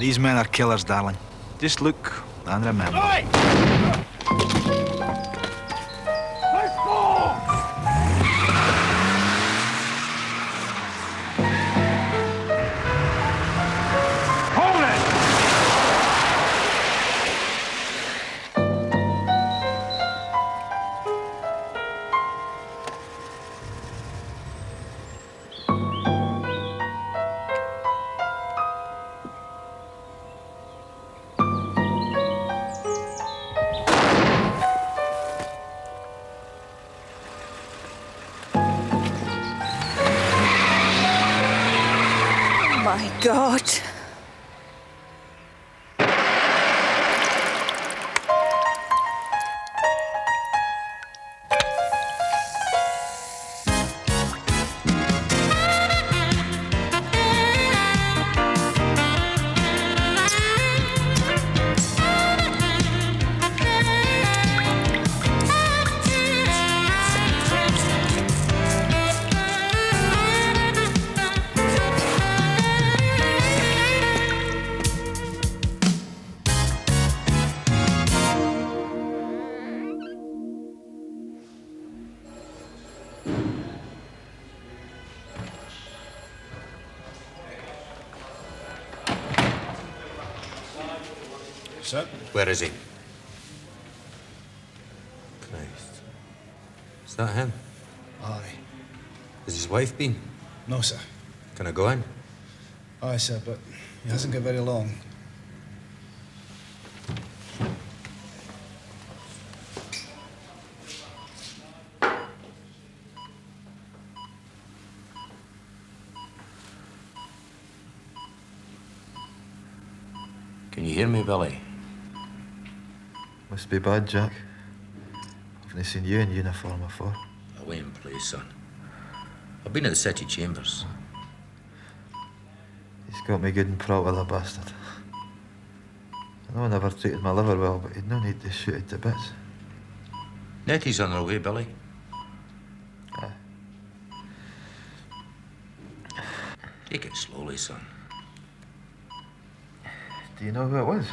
These men are killers, darling. Just look and remember. Oi! Let's go! Hold it! My God. Sir? Where is he? Christ. Is that him? Aye. Has his wife been? No, sir. Can I go in? Aye, sir, but he hasn't got very long. Can you hear me, Billy? Must be bad, Jack. I've not seen you in uniform before. Away in place, son. I've been at the city chambers. He's got me good and proper, the bastard. I know I never treated my liver well, but he'd no need to shoot it to bits. Nettie's on her way, Billy. Aye. Take it slowly, son. Do you know who it was?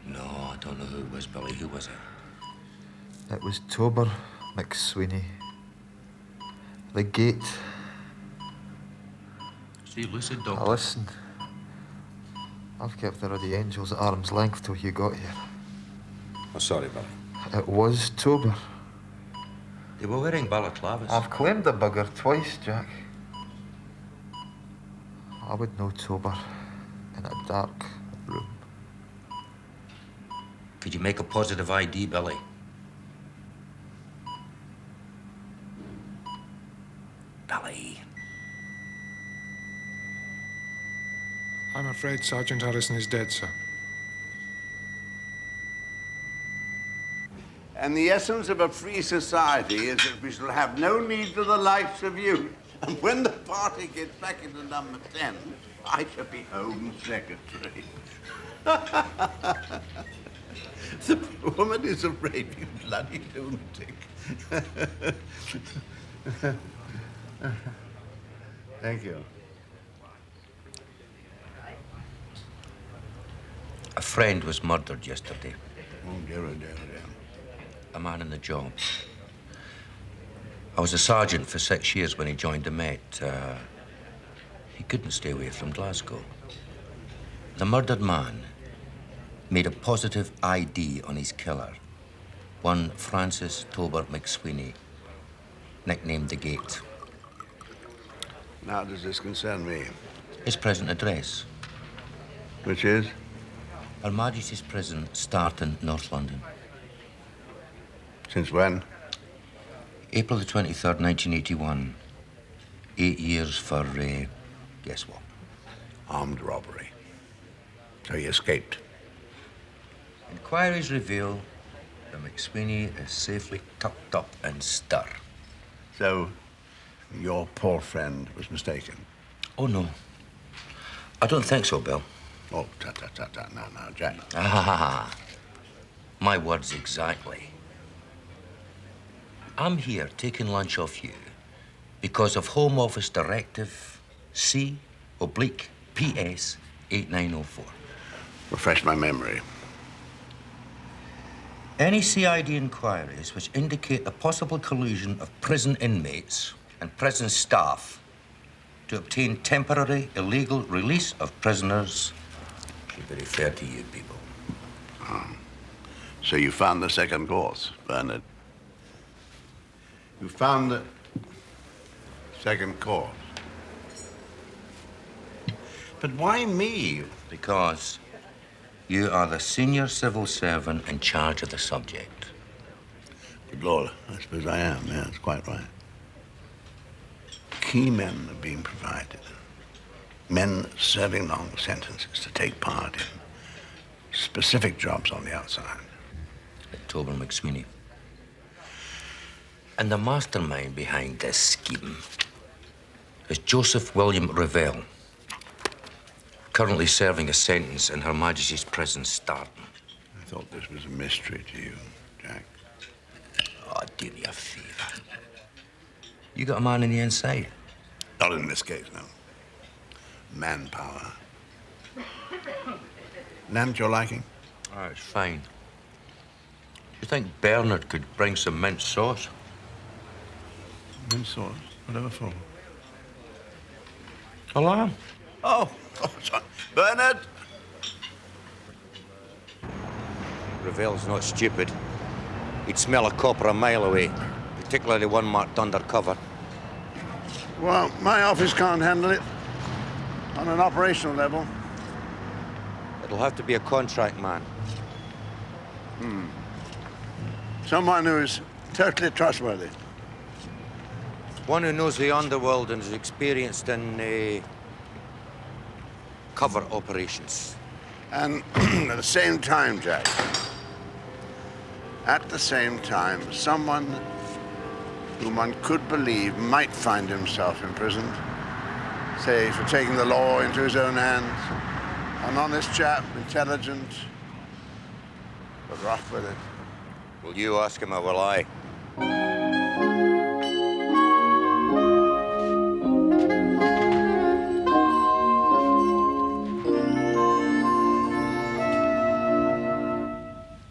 No, I don't know who it was, Billy. Who was it? It was Tober McSweeney. The gate. See, lucid, Now Doctor. listen. I've kept the ruddy angels at arm's length till you got here. Oh, sorry, Billy. It was Tober. They were wearing balaclavas. I've claimed the bugger twice, Jack. I would know Tober in a dark room. Could you make a positive ID, Billy? Billy. I'm afraid Sergeant Harrison is dead, sir. And the essence of a free society is that we shall have no need for the likes of you. And when the party gets back into number 10, I shall be Home Secretary. The woman is a raving bloody lunatic. Thank you. A friend was murdered yesterday. Oh, dear, oh, dear, oh, dear. A man in the job. I was a sergeant for 6 years when he joined the Met. He couldn't stay away from Glasgow. The murdered man made a positive ID on his killer, one Francis Tober McSweeney, nicknamed the Gate. Now, does this concern me? His present address, Which is? Her Majesty's Prison, Starton, North London. Since when? April the 23rd, 1981. 8 years for, guess what? Armed robbery. So he escaped. Inquiries reveal that McSweeney is safely tucked up in Stir. So, your poor friend was mistaken? Oh, no. I don't think so, Bill. Oh, tut, now, Jack. Ah, my words exactly. I'm here taking lunch off you because of Home Office Directive C/PS 8904. Refresh my memory. Any CID inquiries which indicate the possible collusion of prison inmates and prison staff to obtain temporary illegal release of prisoners should be referred to you people. So you found the second course, Bernard. You found the second course. But why me? Because you are the senior civil servant in charge of the subject. Good Lord, I suppose I am. Yeah, that's quite right. Key men are being provided. Men serving long sentences to take part in specific jobs on the outside. Like Tobin McSweeney. And the mastermind behind this scheme is Joseph William Revell, currently serving a sentence in Her Majesty's prison, Starton. I thought this was a mystery to you, Jack. Oh, do me a favor. You got a man in the inside? Not in this case, no. Manpower. None to your liking? Oh, it's fine. Do you think Bernard could bring some mint sauce? Mint sauce? Whatever for? A lamb. Oh, sorry. Bernard! Revell's not stupid. He'd smell a copper a mile away, particularly one marked undercover. Well, my office can't handle it on an operational level. It'll have to be a contract man. Someone who is totally trustworthy. One who knows the underworld and is experienced in cover operations. And at the same time, Jack, at the same time, someone whom one could believe might find himself imprisoned, say, for taking the law into his own hands. An honest chap, intelligent, but rough with it. Will you ask him or will I?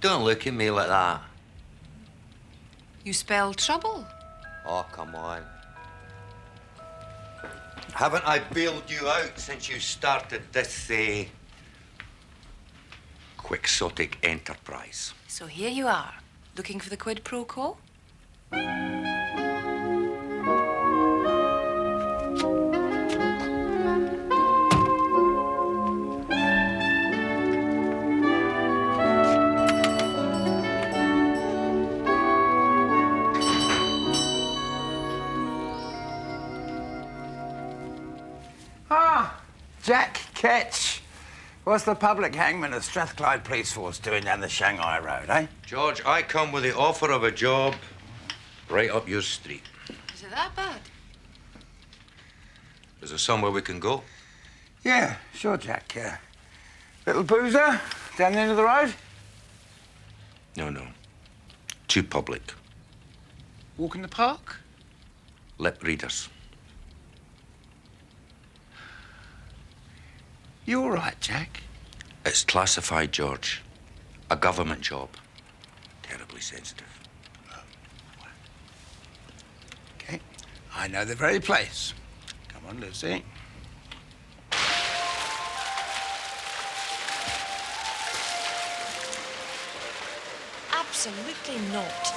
Don't look at me like that. You spell trouble. Oh, come on. Haven't I bailed you out since you started this, quixotic enterprise? So here you are, looking for the quid pro quo? Jack Ketch. What's the public hangman of Strathclyde Police Force doing down the Shanghai Road, eh? George, I come with the offer of a job right up your street. Is it that bad? Is there somewhere we can go? Yeah, sure, Jack. Little boozer down the end of the road? No. Too public. Walk in the park? Lip readers. You all right, Jack? It's classified, George. A government job. Terribly sensitive. Okay. I know the very place. Come on, Lucy. Absolutely not.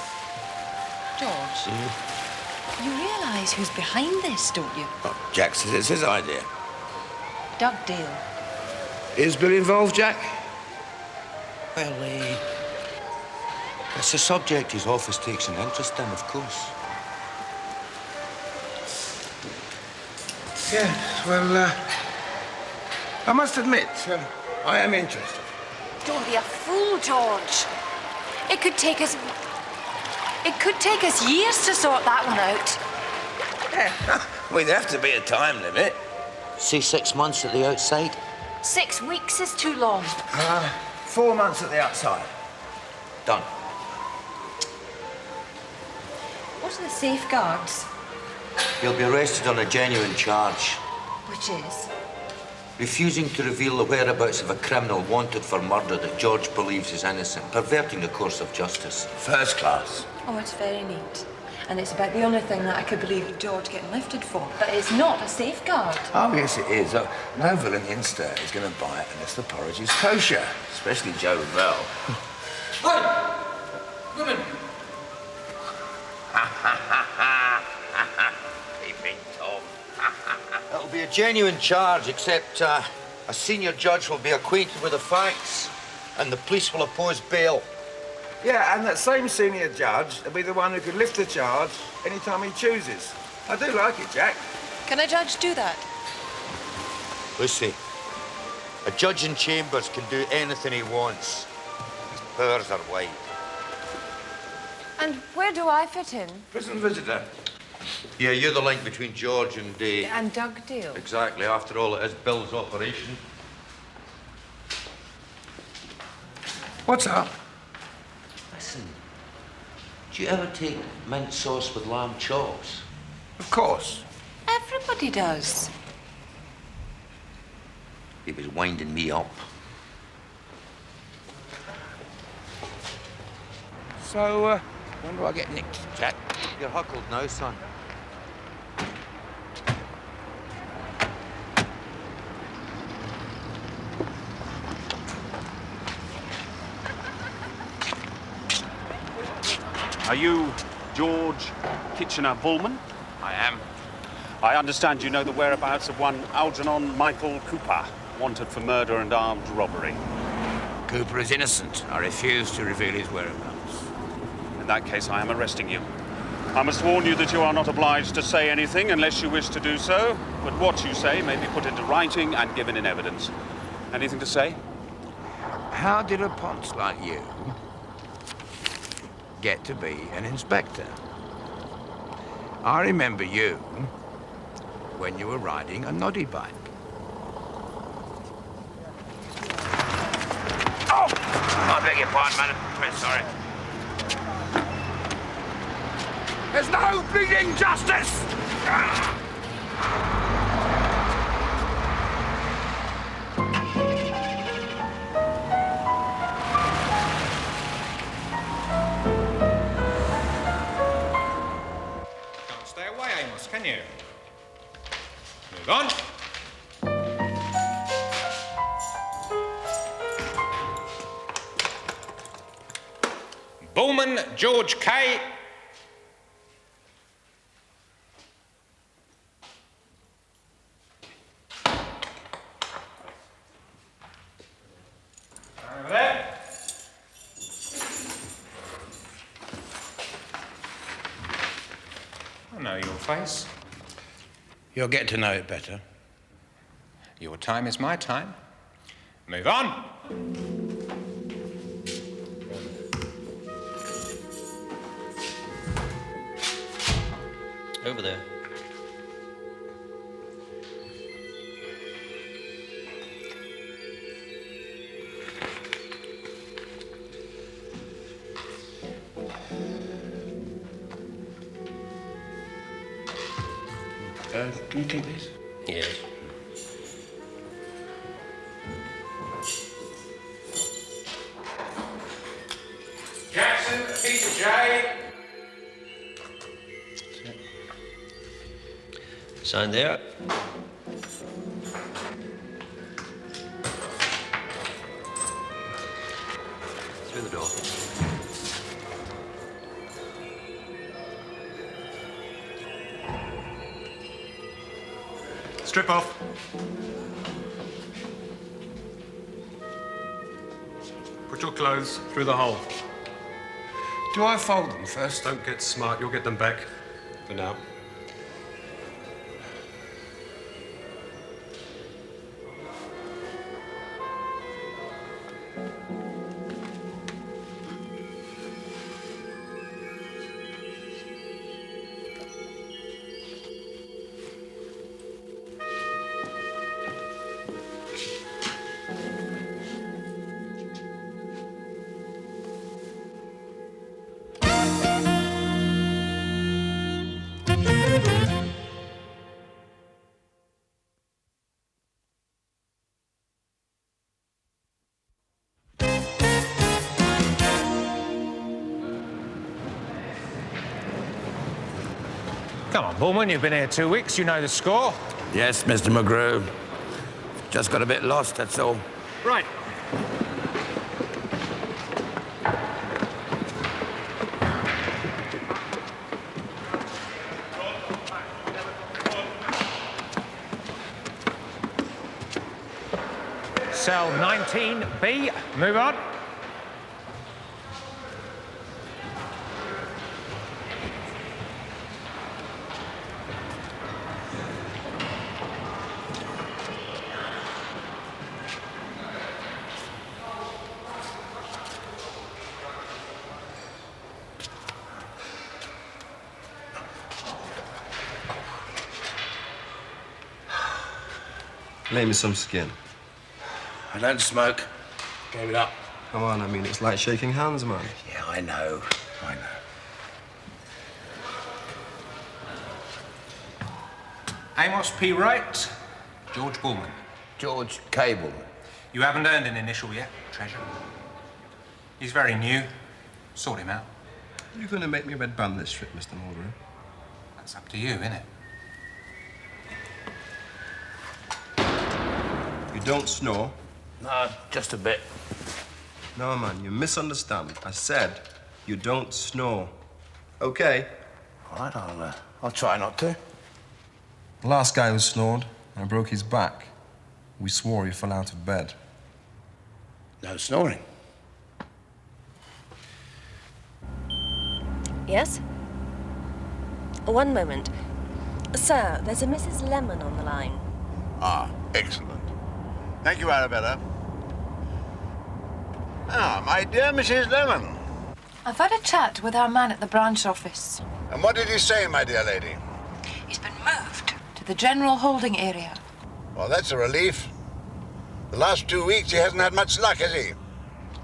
George, you realise who's behind this, don't you? Oh, Jack says it's his idea. Doug Dale. Is Billy involved, Jack? Well, it's a subject his office takes an interest in, of course. Yeah, well, I must admit, I am interested. Don't be a fool, George. It could take us years to sort that one out. Yeah, well, there'd have to be a time limit. Say 6 months at the outside. 6 weeks is too long. 4 months at the outside. Done. What are the safeguards? He'll be arrested on a genuine charge. Which is? Refusing to reveal the whereabouts of a criminal wanted for murder that George believes is innocent, perverting the course of justice. First class. Oh, it's very neat. And it's about the only thing that I could believe George getting lifted for. But it's not a safeguard. Oh, yes, it is. No villain inster is going to buy it unless the porridge is kosher, especially Joe Bell. Hey! Women! Peeping Tom. It'll be a genuine charge, except a senior judge will be acquainted with the facts and the police will oppose bail. Yeah, and that same senior judge will be the one who could lift the charge any time he chooses. I do like it, Jack. Can a judge do that? Lucy, a judge in chambers can do anything he wants. His powers are wide. And where do I fit in? Prison visitor. Yeah, you're the link between George and And Doug Deal. Exactly. After all, it is Bill's operation. What's up? Listen, do you ever take mint sauce with lamb chops? Of course. Everybody does. He was winding me up. So, when do I get nicked, Jack? You're huckled now, son. Are you George Kitchener Bulman? I am. I understand you know the whereabouts of one Algernon Michael Cooper, wanted for murder and armed robbery. Cooper is innocent. I refuse to reveal his whereabouts. In that case, I am arresting you. I must warn you that you are not obliged to say anything unless you wish to do so, but what you say may be put into writing and given in evidence. Anything to say? How did a ponce like you get to be an inspector? I remember you when you were riding a noddy bike. Oh! I beg your pardon, madam. I'm sorry. There's no bleeding justice! Can't stay away, Amos, can you? Move on. Bulman George K. Over there. I know your face. You'll get to know it better. Your time is my time. Move on. Over there. Can you take this? Yes. Jackson, Peter J. Sign there. Through the door. Strip off. Put your clothes through the hole. Do I fold them first? Don't get smart, you'll get them back. For now. Come on, Bulman, you've been here 2 weeks. You know the score. Yes, Mr. McGrew. Just got a bit lost, that's all. Right. Cell 19B, move on. Lay me some skin. I don't smoke. Gave it up. Come on, I mean, it's like shaking hands, man. Yeah, I know. I know. Amos P. Wright, George Bulman. George Cable. You haven't earned an initial yet, Treasure. He's very new. Sort him out. Are you going to make me red band this trip, Mr. Mulgrew? That's up to you, innit? You don't snore? No, just a bit. No, man, you misunderstand. I said you don't snore. Okay? All right, I'll try not to. The last guy who snored, I broke his back. We swore he fell out of bed. No snoring. Yes? One moment. Sir, there's a Mrs. Lemon on the line. Ah, excellent. Thank you, Arabella. Ah, my dear Mrs. Lemon. I've had a chat with our man at the branch office. And what did he say, my dear lady? He's been moved to the general holding area. Well, that's a relief. The last 2 weeks he hasn't had much luck, has he?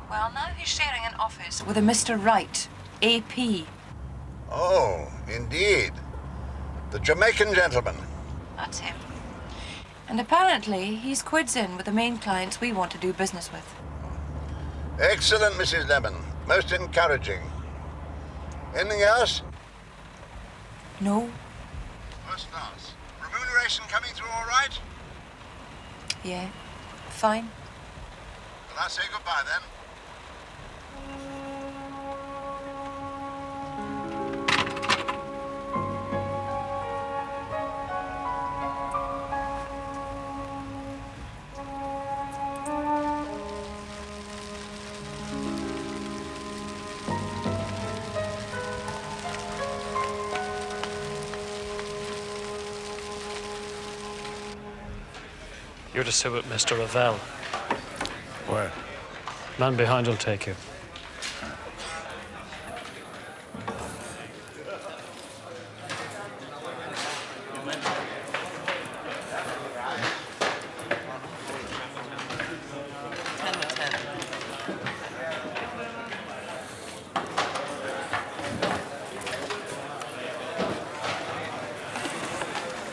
Well, now he's sharing an office with a Mr. Wright, AP. Oh, indeed. The Jamaican gentleman. That's him. And apparently, he's quids in with the main clients we want to do business with. Excellent, Mrs. Lemon. Most encouraging. Anything else? No. First class. Remuneration coming through all right? Yeah. Fine. Well, I'll say goodbye then. You're to sit with Mr. Ravel. Where? Man behind will take you.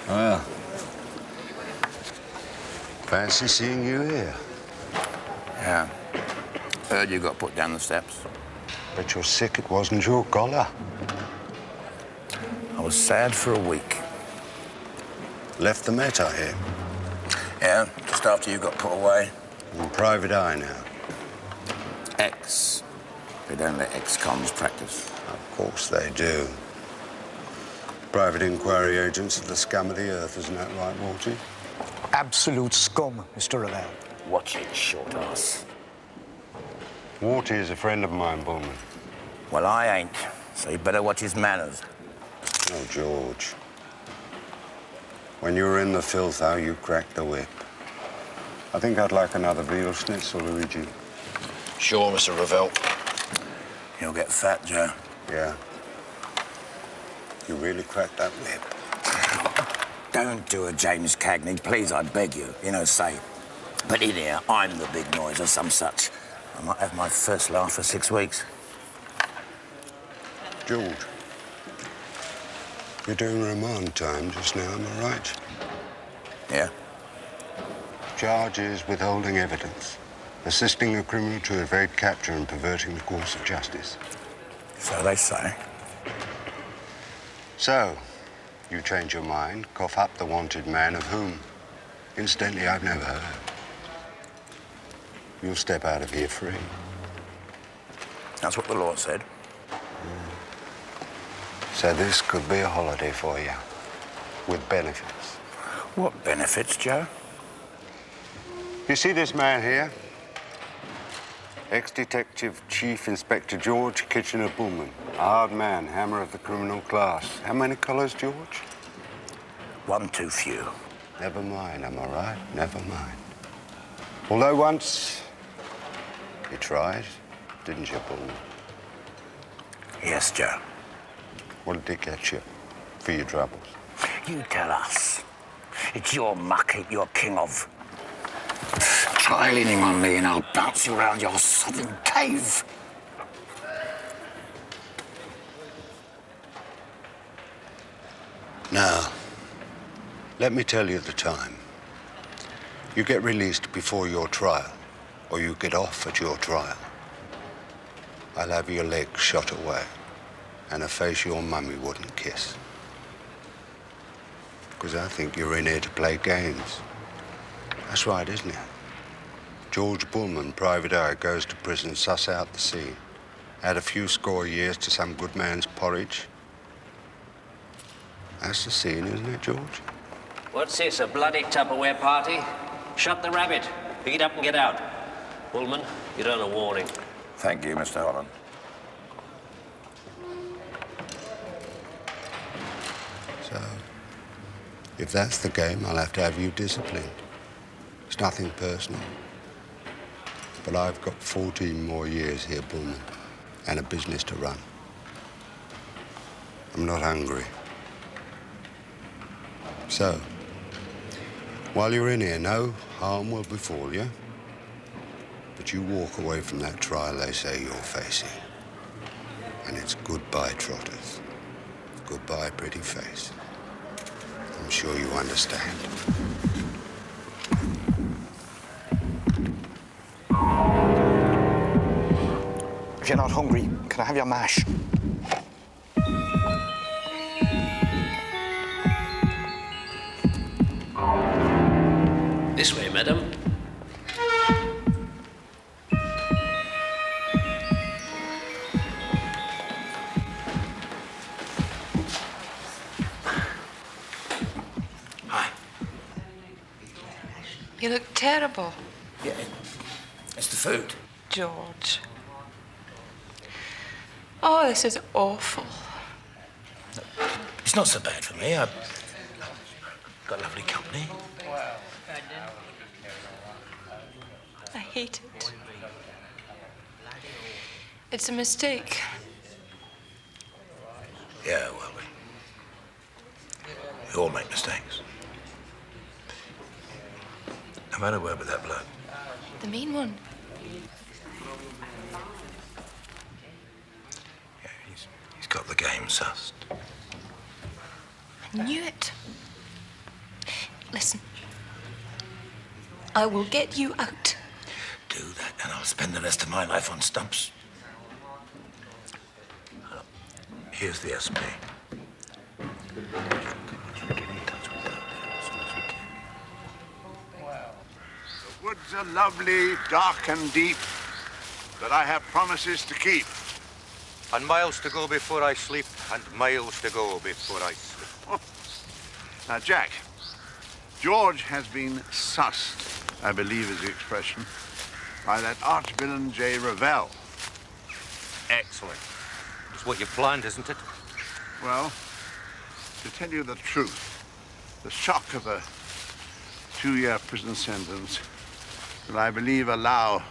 Well, fancy seeing you here. Yeah. Heard you got put down the steps. But you're sick it wasn't your collar. I was sad for a week. Left the Met, I hear. Yeah, just after you got put away. In private eye now. Ex. They don't let ex-cons practice. Of course they do. Private inquiry agents are the scum of the earth, isn't that right, Walty? Absolute scum, Mr. Ravel. Watch it, short ass. Walty is a friend of mine, Bulman. Well, I ain't, so you better watch his manners. Oh, George. When you were in the filth, how you cracked the whip. I think I'd like another veal schnitzel, Luigi. Sure, Mr. Ravel. You'll get fat, Joe. Yeah. You really cracked that whip. Don't do a James Cagney, please, I beg you. You know, say, but in here, I'm the big noise or some such. I might have my first laugh for 6 weeks. George, you're doing remand time just now, am I right? Yeah. Charge is withholding evidence, assisting a criminal to evade capture and perverting the course of justice. So they say. So, You change your mind, cough up the wanted man of whom, incidentally, I've never heard. You'll step out of here free. That's what the law said. So this could be a holiday for you, with benefits. What benefits, Joe? You see this man here? Ex-Detective Chief Inspector George Kitchener-Bulman. A hard man, hammer of the criminal class. How many colours, George? One too few. Never mind, am I right? Never mind. Although once you tried, didn't you, Bulman? Yes, Joe. What did it get you for your troubles? You tell us. It's your muck heap you're king of. Try leaning on me and I'll bounce you around your southern cave. Now, let me tell you the time. You get released before your trial, or you get off at your trial. I'll have your leg shot away, and a face your mummy wouldn't kiss. Because I think you're in here to play games. That's right, isn't it? George Bulman, private eye, goes to prison, suss out the scene. Add a few score years to some good man's porridge. That's the scene, isn't it, George? What's this, a bloody Tupperware party? Shut the rabbit. Pick it up and get out. Bulman, you're on a warning. Thank you, Mr. Holland. So, if that's the game, I'll have to have you disciplined. It's nothing personal. But I've got 14 more years here, Bulman, and a business to run. I'm not hungry. So, while you're in here, no harm will befall you. But you walk away from that trial they say you're facing. And it's goodbye, Trotters. Goodbye, pretty face. I'm sure you understand. If you're not hungry, can I have your mash? This way, madam. Hi. You look terrible, Yeah, it's the food. George. Oh, this is awful. It's not so bad for me. I've got lovely company. I hate it. It's a mistake. Yeah, well, we all make mistakes. I've had a word with that bloke. The mean one. Yeah, he's got the game sussed. I knew it. Listen. I will get you out. Do that, and I'll spend the rest of my life on stumps. Here's the SP. The woods are lovely, dark and deep, but I have promises to keep. And miles to go before I sleep, and miles to go before I sleep. Now, Jack, George has been sussed, I believe is the expression, by that arch-villain J. Ravel. Excellent. It's what you planned, isn't it? Well, to tell you the truth, the shock of a 2-year prison sentence will, I believe, allow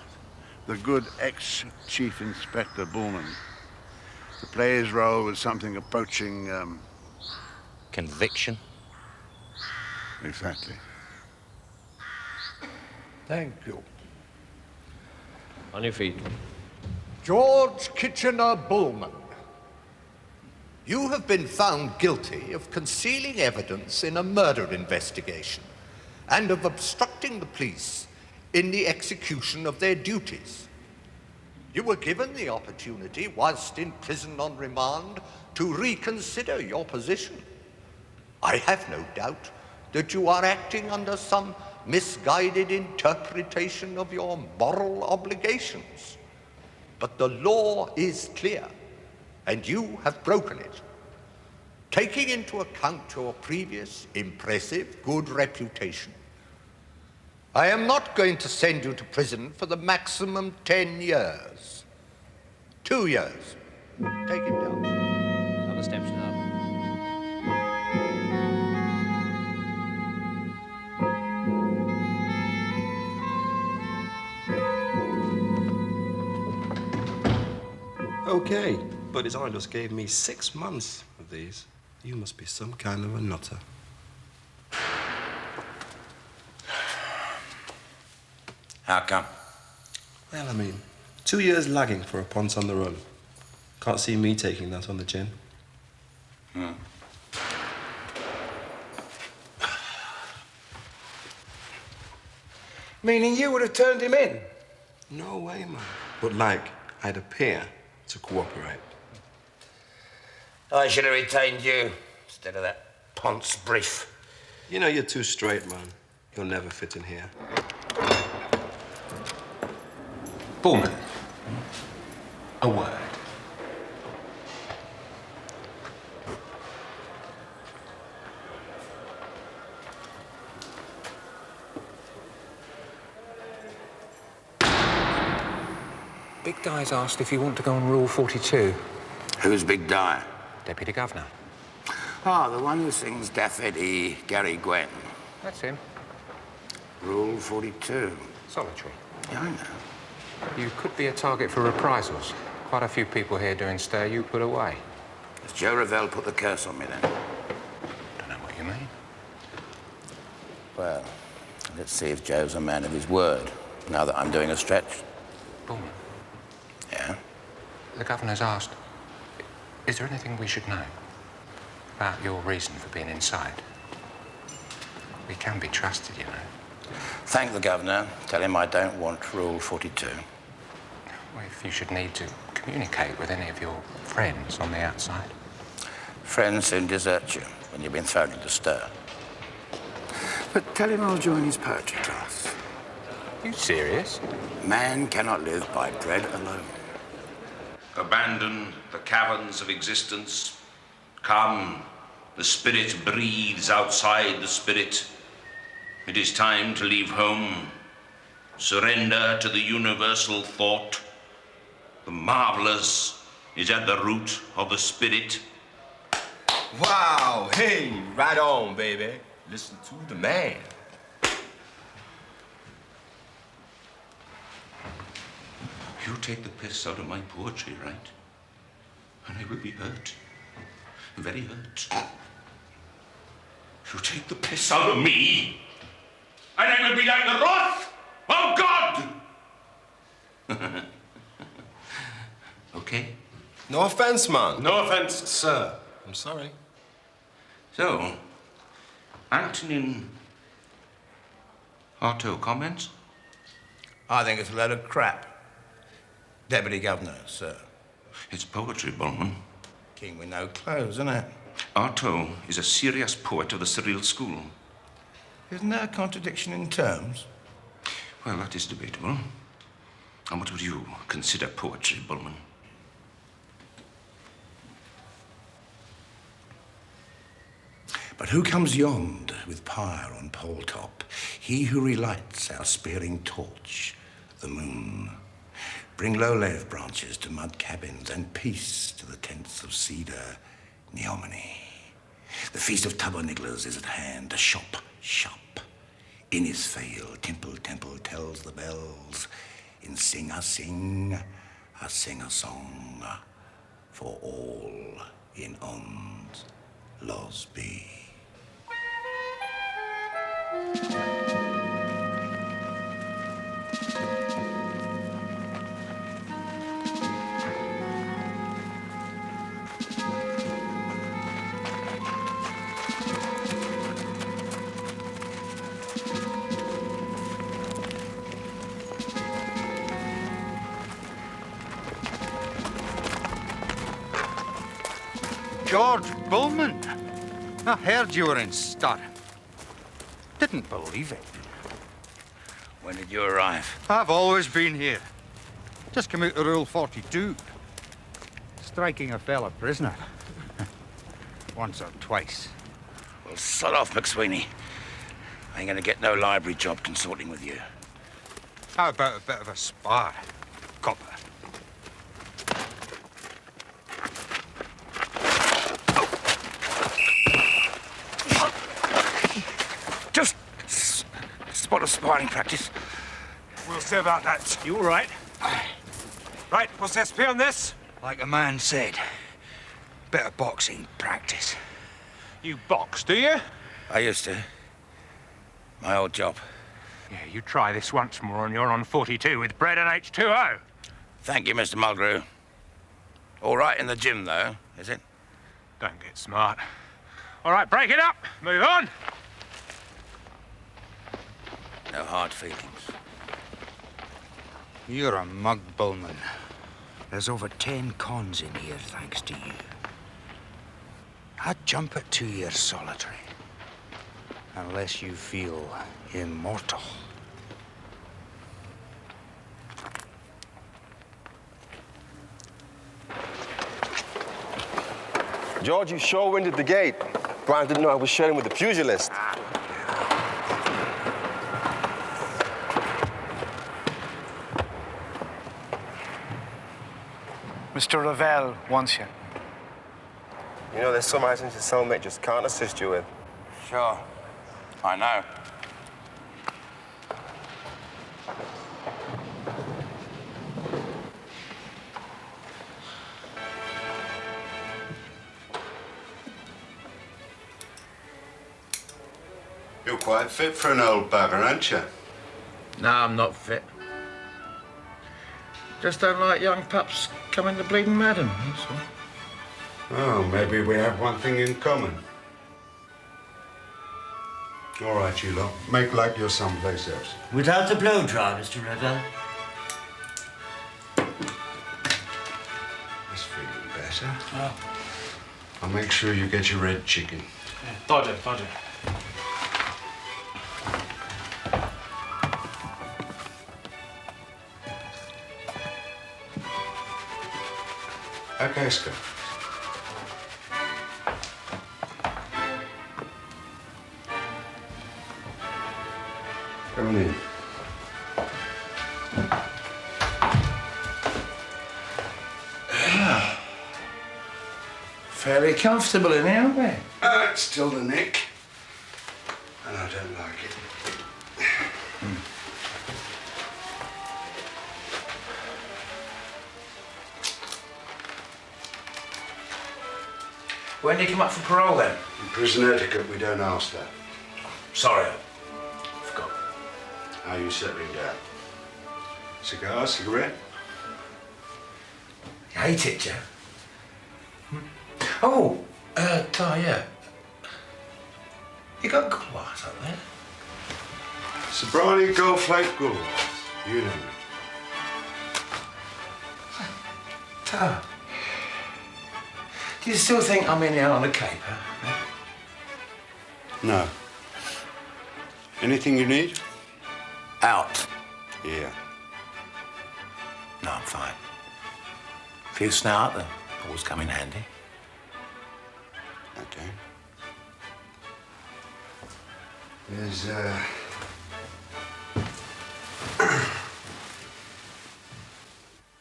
the good ex-Chief Inspector Bulman to play his role with something approaching, Conviction? Exactly. Thank you. On your feet. George Kitchener-Bulman, you have been found guilty of concealing evidence in a murder investigation and of obstructing the police in the execution of their duties. You were given the opportunity, whilst in prison on remand, to reconsider your position. I have no doubt that you are acting under some misguided interpretation of your moral obligations. But the law is clear, and you have broken it. Taking into account your previous impressive good reputation, I am not going to send you to prison for the maximum 10 years. 2 years. Take him down. On the steps now. Okay, but his Honor just gave me 6 months of these. You must be some kind of a nutter. How come? Well, I mean, 2 years lagging for a ponce on the run. Can't see me taking that on the chin. Meaning you would have turned him in? No way, man. But like, I'd appear to cooperate. I should have retained you instead of that ponce brief. You know, you're too straight, man. You'll never fit in here. Bulman, a word. Big Di's asked if you want to go on Rule 42. Who's Big Di? Deputy Governor. Ah, the one who sings Daffodil, Gary Gwen. That's him. Rule 42. Solitary. Yeah, I know. You could be a target for reprisals. Quite a few people here doing stir you put away. Has Joe Revell put the curse on me then? Don't know what you mean. Well, let's see if Joe's a man of his word, now that I'm doing a stretch. Bulman. Yeah? The Governor's asked, is there anything we should know about your reason for being inside? We can be trusted, you know. Thank the Governor. Tell him I don't want Rule 42. Well, if you should need to communicate with any of your friends on the outside. Friends soon desert you when you've been thrown into stir. But tell him I'll join his poetry class. You serious? Man cannot live by bread alone. Abandon the caverns of existence. Come, the spirit breathes outside the spirit. It is time to leave home. Surrender to the universal thought. The marvelous is at the root of the spirit. Wow, hey, right on, baby. Listen to the man. You take the piss out of my poetry, right? And I will be hurt. Very hurt. You take the piss out of me, and I will be like the wrath of God! Okay? No offense, man. No offense. Sir, I'm sorry. So, Antonin Otto, comments? I think it's a load of crap. Deputy Governor, sir. It's poetry, Bulman. King with no clothes, isn't it? Otto is a serious poet of the Cyril school. Isn't that a contradiction in terms? Well, that is debatable. And what would you consider poetry, Bulman? But who comes yond with pyre on pole top? He who relights our spearing torch, the moon. Bring low-leaf branches to mud cabins and peace to the tents of cedar, Neomany. The feast of tabernacles is at hand, a shop. In his fail, temple tells the bells. In sing a song, for all in ons laws be. George Bulman. I heard you were in stir. Didn't believe it. When did you arrive? I've always been here. Just come out of Rule 42. Striking a fella prisoner. Once or twice. Well, sod off, McSweeney. I ain't gonna get no library job consorting with you. How about a bit of a spar, copper? Just spot of sparring practice. We'll see about that. You all right? Right, what's SP on this? Like a man said, bit of boxing practice. You box, do you? I used to. My old job. Yeah, you try this once more and you're on 42 with bread and H2O. Thank you, Mr. Mulgrew. All right in the gym, though, is it? Don't get smart. All right, break it up. Move on. No hard feelings. You're a mug, Bulman. There's over 10 cons in here, thanks to you. I'd jump at 2 years solitary. Unless you feel immortal. George, you sure winded the gate. Brian didn't know I was sharing with the pugilist. Mr. Ravel wants you. You know, there's some items your cellmate just can't assist you with. Sure. I know. You're quite fit for an old bugger, aren't you? No, I'm not fit. Just don't like young pups coming to bleeding madam, that's all. Oh, maybe we have one thing in common. All right, you lot. Make like you're someplace else. Without the blow dry, Mr. Ravel. That's feeling better. I'll make sure you get your red chicken. Body. Okay, Scott. Come on in. Fairly comfortable in here, aren't we? It's still the neck, and I don't like it. When did you come up for parole, then? In prison etiquette, we don't ask that. Sorry, I forgot. How are you settling down? Cigar, cigarette? You hate it, Joe? Oh, Ty, yeah. You got good wires up there? Sobrani Gold Flake Gulwars. You know me. Ty, do you still think I'm in here on a caper? No. Anything you need? Out. Yeah. No, I'm fine. Few snout, they always come in handy. Okay. There's,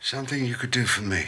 something you could do for me.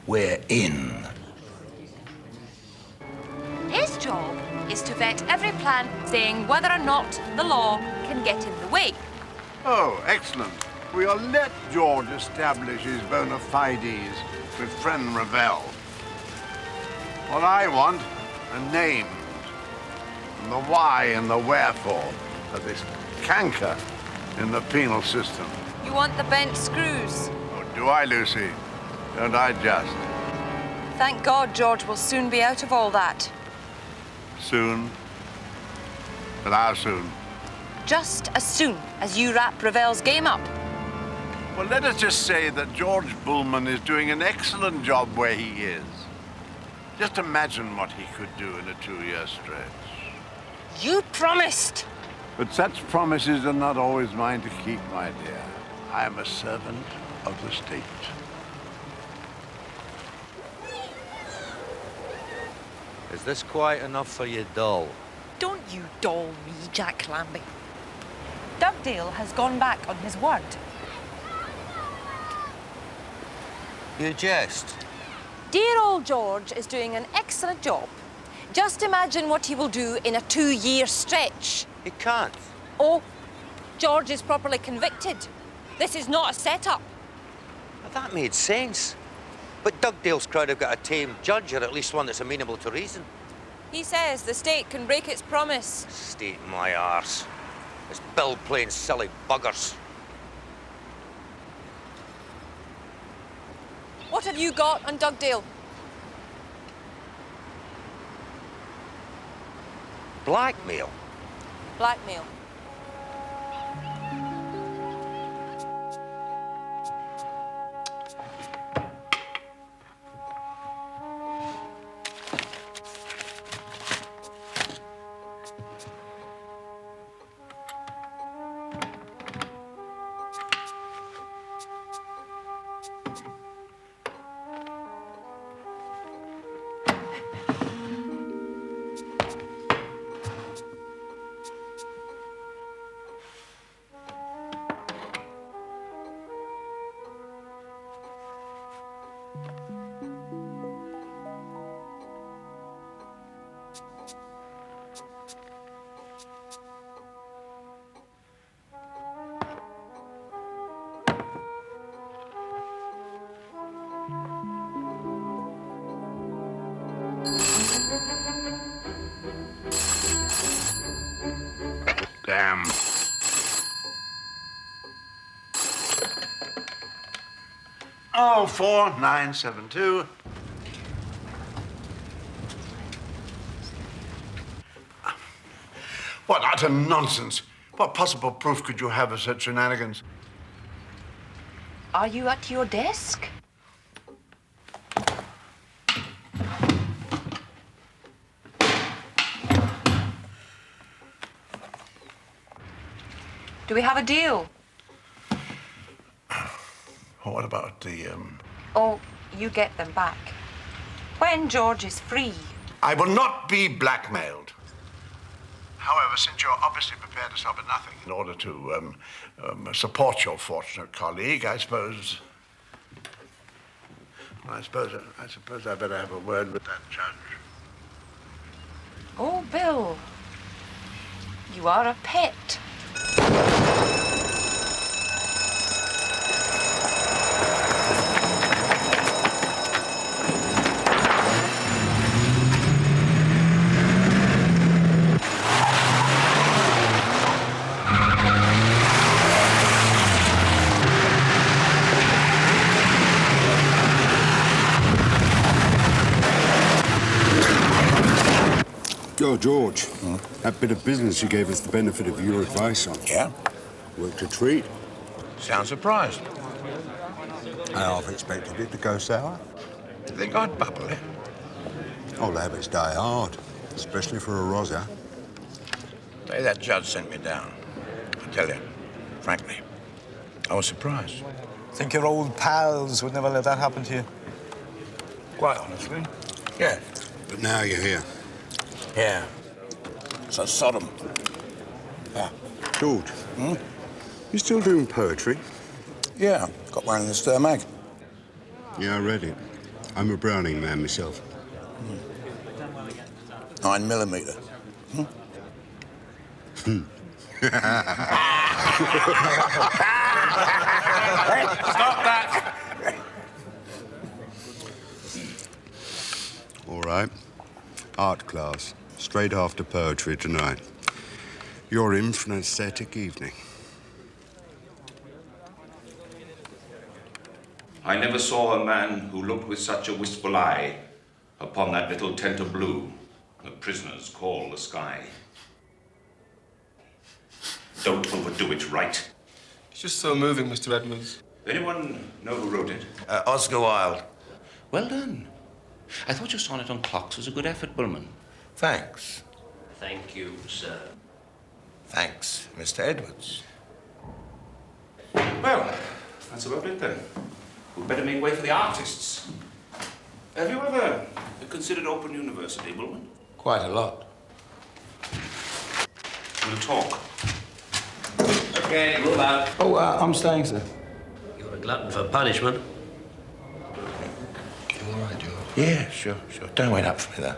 We're in. His job is to vet every plan, saying whether or not the law can get in the way. Oh, excellent. We'll let George establish his bona fides with friend Ravel. What I want are names, and the why and the wherefore of this canker in the penal system. You want the bent screws? Oh, do I, Lucy? Don't I just? Thank God George will soon be out of all that. Soon? But how soon? Just as soon as you wrap Ravel's game up. Well, let us just say that George Bulman is doing an excellent job where he is. Just imagine what he could do in a 2-year stretch. You promised! But such promises are not always mine to keep, my dear. I am a servant of the state. Is this quite enough for you, doll? Don't you doll me, Jack Lambie. Dugdale has gone back on his word. You jest. Dear old George is doing an excellent job. Just imagine what he will do in a 2-year stretch. He can't. Oh, George is properly convicted. This is not a setup. Well, that made sense. But Dugdale's crowd have got a tame judge, or at least one that's amenable to reason. He says the state can break its promise. State my arse. It's bill playing silly buggers. What have you got on Dugdale? Blackmail. Blackmail. Damn. Oh, 4972. What utter nonsense. What possible proof could you have of such shenanigans? Are you at your desk? Do we have a deal? What about the, Oh, you get them back. When George is free. I will not be blackmailed. However, since you're obviously prepared to stop at nothing in order to support your fortunate colleague, I suppose I better have a word with that judge. Oh, Bill. You are a pet. Yo, George, that bit of business you gave us the benefit of your advice on. Yeah? Worked a treat. Sound surprised. I half expected it to go sour. You think I'd bubble it? Old habits die hard, especially for a Rosa. Day that judge sent me down. I tell you, frankly, I was surprised. Think your old pals would never let that happen to you? Quite honestly, yeah. But now you're here. Yeah. So Sodom. Yeah. George, you still doing poetry? Yeah, got one in the Stir mag. Yeah, I read it. I'm a Browning man myself. 9mm. Stop that! All right. Art class. Straight after poetry tonight. You're in for an aesthetic evening. I never saw a man who looked with such a wistful eye upon that little tent of blue the prisoners call the sky. Don't overdo it, right? It's just so moving, Mr. Edmonds. Anyone know who wrote it? Oscar Wilde. Well done. I thought your sonnet on clocks was a good effort, Bulman. Thanks. Thank you, sir. Thanks, Mr. Edwards. Well, that's about it then. We'd better make way for the artists. Have you ever considered Open University, Bulman? Quite a lot. We'll talk. Okay, move out. Oh, I'm staying, sir. You're a glutton for punishment. You all right, George? Yeah, sure. Don't wait up for me, though.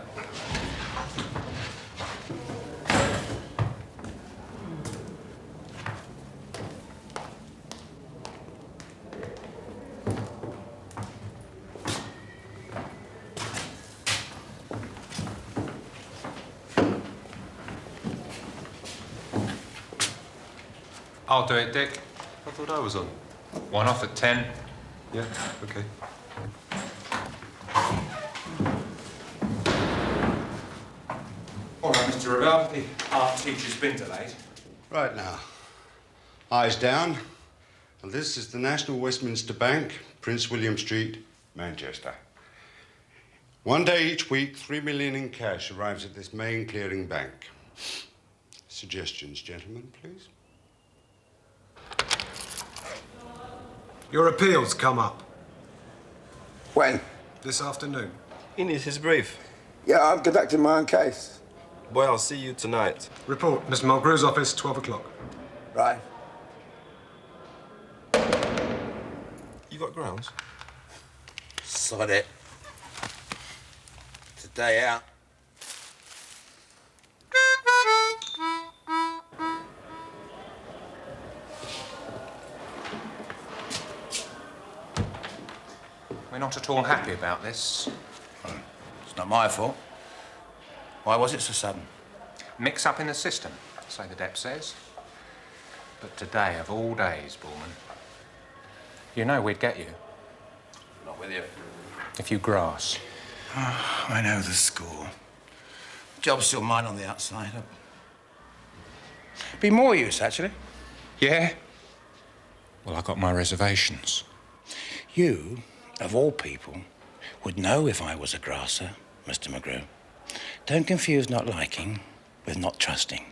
I'll do it, Dick. I thought I was on. One off at 10. Yeah, okay. All right, Mr. Ravel, the art teacher's been delayed. Right now. Eyes down. And this is the National Westminster Bank, Prince William Street, Manchester. One day each week, 3 million in cash arrives at this main clearing bank. Suggestions, gentlemen, please. Your appeals come up. When? This afternoon. He needs his brief. Yeah, I'm conducting my own case. Boy, I'll see you tonight. Report, Mr. Mulgrew's office, 12 o'clock. Right. You got grounds? Sod it. It's a day out. We're not at all happy about this. It's not my fault. Why was it so sudden? Mix up in the system, so the Dep says. But today, of all days, Bulman, you know we'd get you. Not with you. If you grass. Oh, I know the score. Job's still mine on the outside. Be more use, actually. Yeah? Well, I got my reservations. You, of all people, would know if I was a grasser, Mr. McGrew. Don't confuse not liking with not trusting.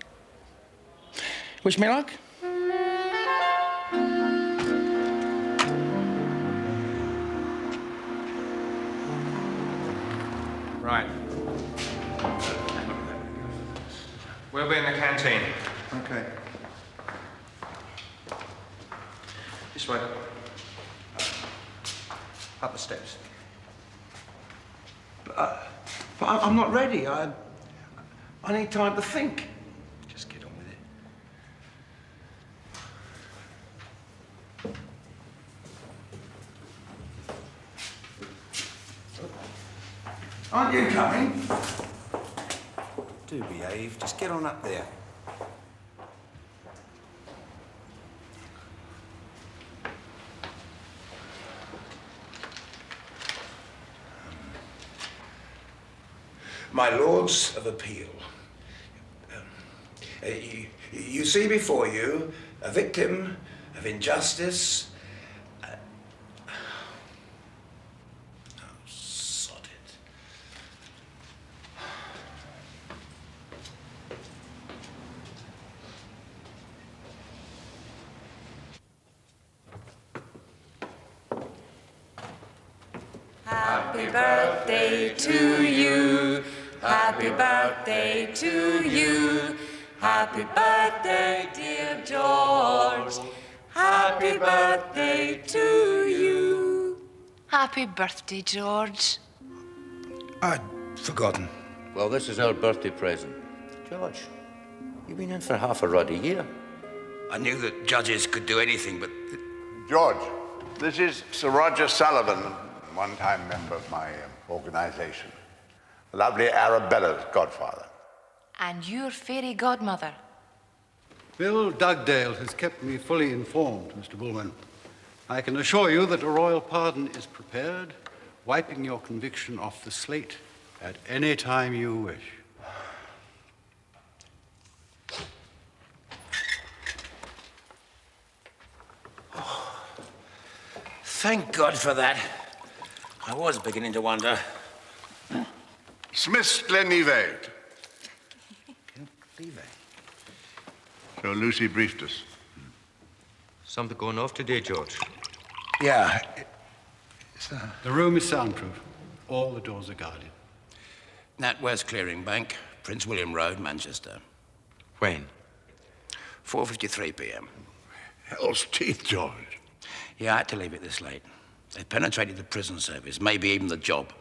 Wish me luck. Right. We'll be in the canteen. Okay. This way. Up the steps. But I'm not ready. I need time to think. Just get on with it. Aren't you coming? Do behave. Just get on up there. My Lords of Appeal, you see before you a victim of injustice. Oh, sod it. Happy birthday to you. Happy birthday to you. Happy birthday, dear George. Happy birthday to you. Happy birthday, George. I'd forgotten. Well, this is our birthday present. George, you've been in for half a ruddy year. I knew that judges could do anything, but... George, this is Sir Roger Sullivan, one-time member of my organisation. The lovely Arabella's godfather. And your fairy godmother. Bill Dugdale has kept me fully informed, Mr. Bulman. I can assure you that a royal pardon is prepared, wiping your conviction off the slate at any time you wish. Thank God for that. I was beginning to wonder. Smith's Glenevade. So Lucy briefed us. Something going off today, George? Yeah. The room is soundproof. All the doors are guarded. Nat West Clearing Bank, Prince William Road, Manchester. When? 4:53 p.m. Hell's teeth, George. Yeah, I had to leave it this late. They penetrated the prison service, maybe even the job.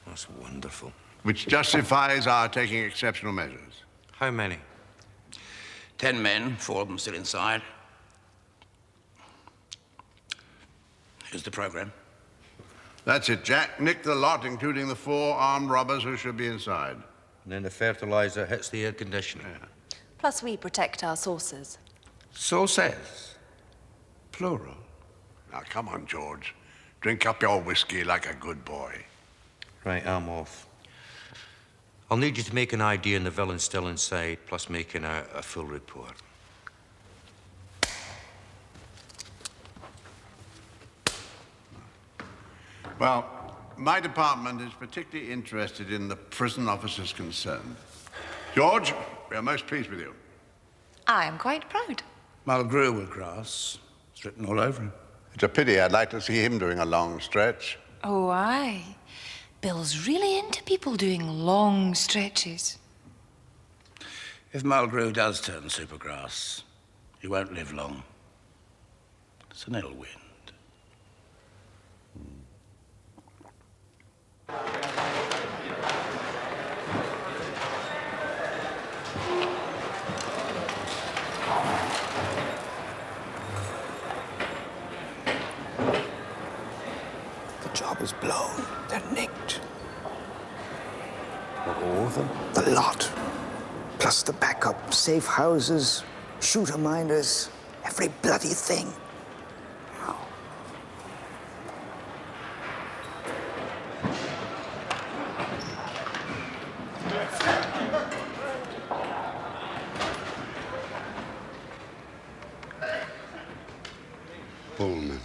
That's wonderful. Which justifies our taking exceptional measures. How many? 10 men, 4 of them still inside. Here's the program. That's it, Jack. Nick the lot, including the 4 armed robbers who should be inside. And then the fertilizer hits the air conditioner. Yeah. Plus, we protect our sources. Sources? Plural. Now, come on, George. Drink up your whiskey like a good boy. Right, I'm off. I'll need you to make an ID on the villain still inside, plus making a full report. Well, my department is particularly interested in the prison officers concerned. George, we are most pleased with you. I am quite proud. Mulgrew will grass. It's written all over him. It's a pity. I'd like to see him doing a long stretch. Oh, aye. Bill's really into people doing long stretches. If Mulgrew does turn supergrass, he won't live long. It's an ill wind. The job is blown. They're nicked. All of them? The lot. Plus the backup. Safe houses, shooter minders, every bloody thing. Bulman.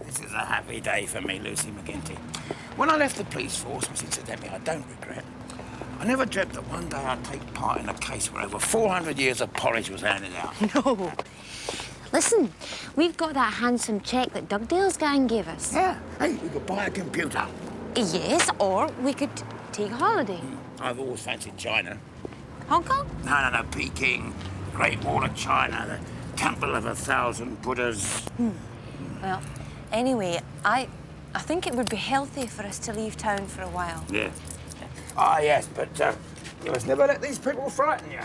This is a happy day for me, Lucy McGinty. When I left the police force, Miss Incidentally, I don't regret. I never dreamt that one day I'd take part in a case where over 400 years of porridge was handed out. No. Listen, we've got that handsome cheque that Dugdale's gang gave us. Yeah. Hey, we could buy a computer. Yes, or we could take a holiday. I've always fancied China. Hong Kong? No, Peking, Great Wall of China, the Temple of 1,000 Buddhas. Well, anyway, I think it would be healthy for us to leave town for a while. Yeah. Ah, yes, but you must never let these people frighten you.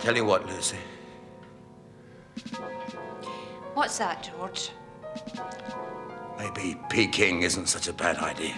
Tell you what, Lucy. What's that, George? Maybe peeking isn't such a bad idea.